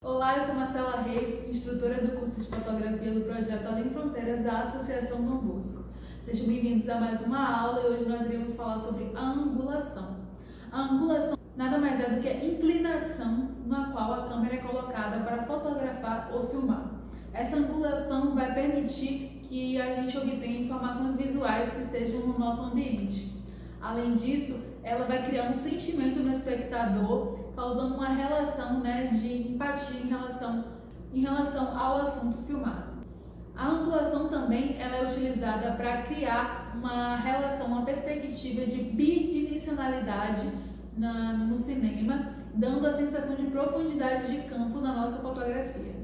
Olá, eu sou Marcela Reis, instrutora do curso de fotografia do projeto Além Fronteiras da Associação Dom Bosco. Sejam bem-vindos a mais uma aula e hoje nós iremos falar sobre a angulação. A angulação nada mais é do que a inclinação na qual a câmera é colocada para fotografar ou filmar. Essa angulação vai permitir que a gente obtenha informações visuais que estejam no nosso ambiente. Além disso, ela vai criar um sentimento no espectador, causando uma relação de empatia em relação ao assunto filmado. A angulação também ela é utilizada para criar uma relação, uma perspectiva de bidimensionalidade no cinema, dando a sensação de profundidade de campo na nossa fotografia.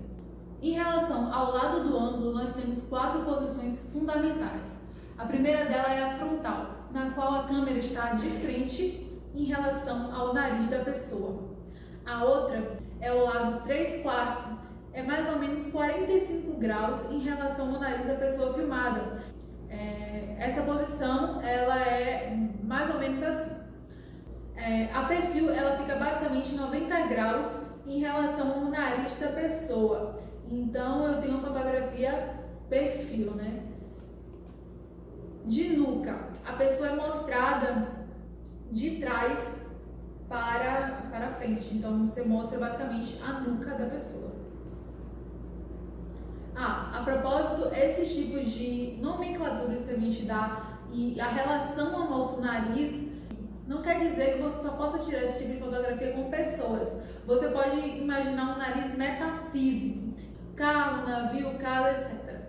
Em relação ao lado do ângulo, nós temos 4 posições fundamentais. A primeira dela é a frontal, na qual a câmera está de frente em relação ao nariz da pessoa. A outra é o lado 3/4, é mais ou menos 45 graus em relação ao nariz da pessoa filmada. Essa posição ela é mais ou menos assim. A perfil ela fica basicamente 90 graus em relação ao nariz da pessoa. Então eu tenho uma fotografia perfil, De nuca, a pessoa é mostrada de trás para frente, então você mostra basicamente a nuca da pessoa. A propósito, esses tipos de nomenclaturas que a gente dá e a relação ao nosso nariz não quer dizer que você só possa tirar esse tipo de fotografia com pessoas. Você pode imaginar um nariz metafísico, carro, navio, casa, etc.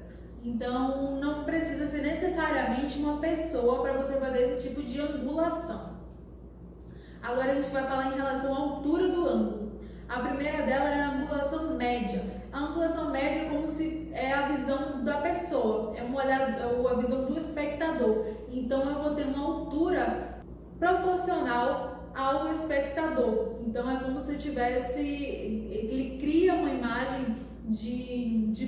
Então, não precisa ser necessariamente uma pessoa para você fazer esse tipo de angulação. Agora a gente vai falar em relação à altura do ângulo. A primeira dela é a angulação média. A angulação média é como se é a visão da pessoa, é a visão do espectador. Então, eu vou ter uma altura proporcional ao espectador. Então, é como se eu tivesse... Ele cria uma imagem de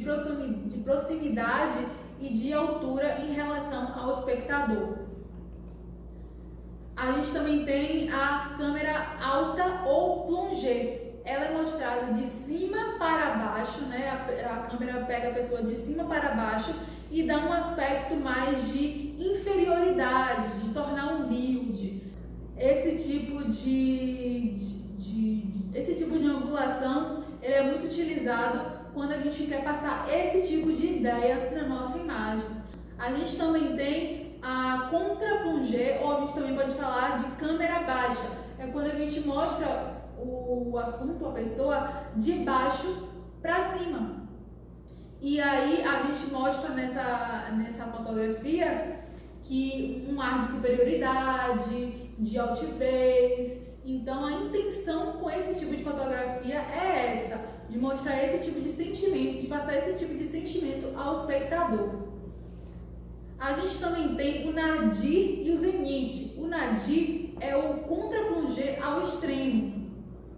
proximidade e de altura em relação ao espectador. A gente também tem a câmera alta ou plongée. Ela é mostrada de cima para baixo, A câmera pega a pessoa de cima para baixo e dá um aspecto mais de inferioridade, de tornar humilde. Esse tipo de angulação ele é muito utilizado quando a gente quer passar esse tipo de ideia na nossa imagem. A gente também tem a contra-plongée, ou a gente também pode falar de câmera baixa. É quando a gente mostra o assunto, a pessoa, de baixo para cima. E aí a gente mostra nessa fotografia que um ar de superioridade, de altivez. Então a intenção com esse tipo de fotografia é essa, de mostrar esse tipo de sentimento, de passar esse tipo de sentimento ao espectador. A gente também tem o nadir e o zenith. O nadir é o contra-plongée ao extremo.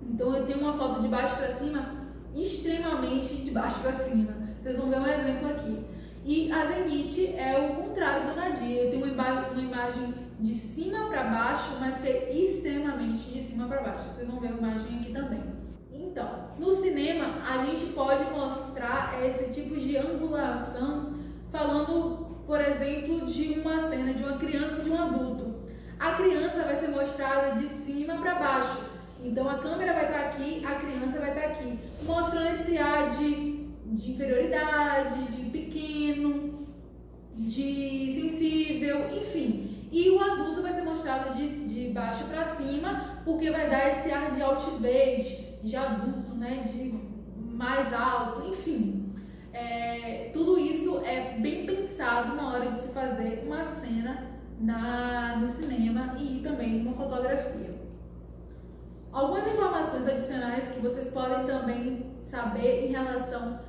Então eu tenho uma foto de baixo para cima, extremamente de baixo para cima. Vocês vão ver um exemplo aqui. E a zenith é o contrário do nadir. Eu tenho uma imagem de cima para baixo, mas que é extremamente de cima para baixo. Vocês vão ver a imagem aqui também. Então, no cinema, a gente pode mostrar esse tipo de angulação falando, por exemplo, de uma cena de uma criança e de um adulto. A criança vai ser mostrada de cima para baixo. Então, a câmera vai estar aqui, a criança vai estar aqui, mostrando esse ar de inferioridade, de pequeno, de sensível, enfim. E o adulto vai ser mostrado de baixo para cima, porque vai dar esse ar de altivez, de adulto, de mais alto, enfim. Tudo isso é bem pensado na hora de se fazer uma cena no cinema e também numa fotografia. Algumas informações adicionais que vocês podem também saber em relação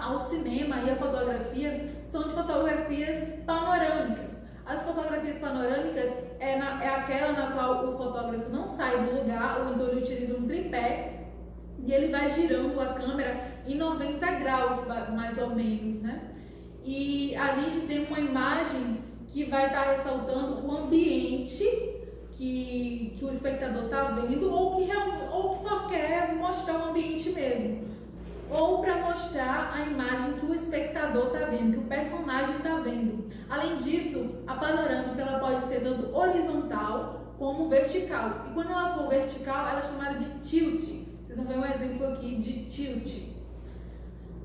ao cinema e à fotografia são de fotografias panorâmicas. As fotografias panorâmicas é aquela na qual o fotógrafo não sai do lugar, ou então ele utiliza um tripé e ele vai girando a câmera em 90 graus, mais ou menos, E a gente tem uma imagem que vai estar ressaltando o ambiente que o espectador está vendo ou que só quer mostrar o ambiente mesmo. ou para mostrar a imagem que o espectador está vendo, que o personagem está vendo. Além disso, a panorâmica ela pode ser tanto horizontal como vertical. E quando ela for vertical, ela é chamada de tilt. Vocês vão ver um exemplo aqui de tilt.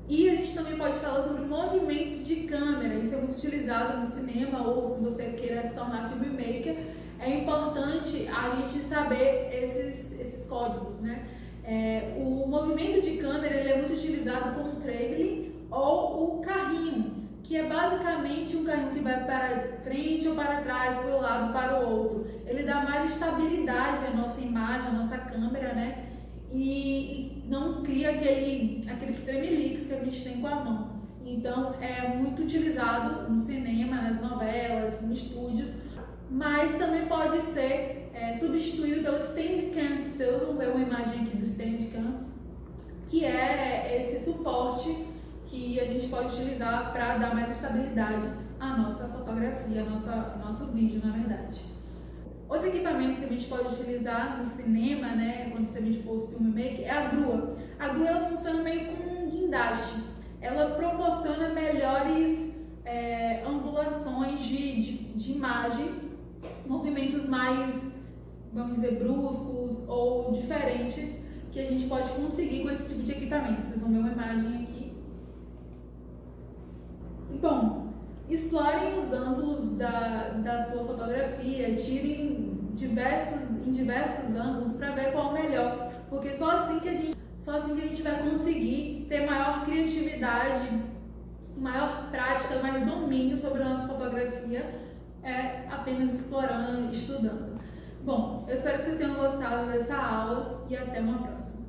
E a gente também pode falar sobre movimento de câmera. Isso é muito utilizado no cinema, ou se você queira se tornar filmmaker, é importante a gente saber esses códigos, né? O movimento de câmera ele é muito utilizado com o traveling ou o carrinho, que é basicamente um carrinho que vai para frente ou para trás, para um lado, para o outro. Ele dá mais estabilidade à nossa imagem, à nossa câmera, né? E não cria aqueles tremeliques que a gente tem com a mão. Então é muito utilizado no cinema, nas novelas, nos estúdios, mas também pode ser substituído pelo Steadicam. Vocês vão ver uma imagem aqui do Steadicam, que é esse suporte que a gente pode utilizar para dar mais estabilidade à nossa fotografia, ao nosso vídeo, na verdade. Outro equipamento que a gente pode utilizar no cinema, né, quando a gente for filmmaker, é a grua. A grua ela funciona meio como um guindaste. Ela proporciona melhores angulações de imagem, movimentos mais, vamos dizer, bruscos ou diferentes que a gente pode conseguir com esse tipo de equipamento. Vocês vão ver uma imagem aqui. Bom, explorem os ângulos da sua fotografia, tirem em diversos ângulos para ver qual é o melhor, porque só assim que a gente vai conseguir ter maior criatividade, maior prática, mais domínio sobre a nossa fotografia, apenas explorando e estudando. Bom, eu espero que vocês tenham gostado dessa aula e até uma próxima.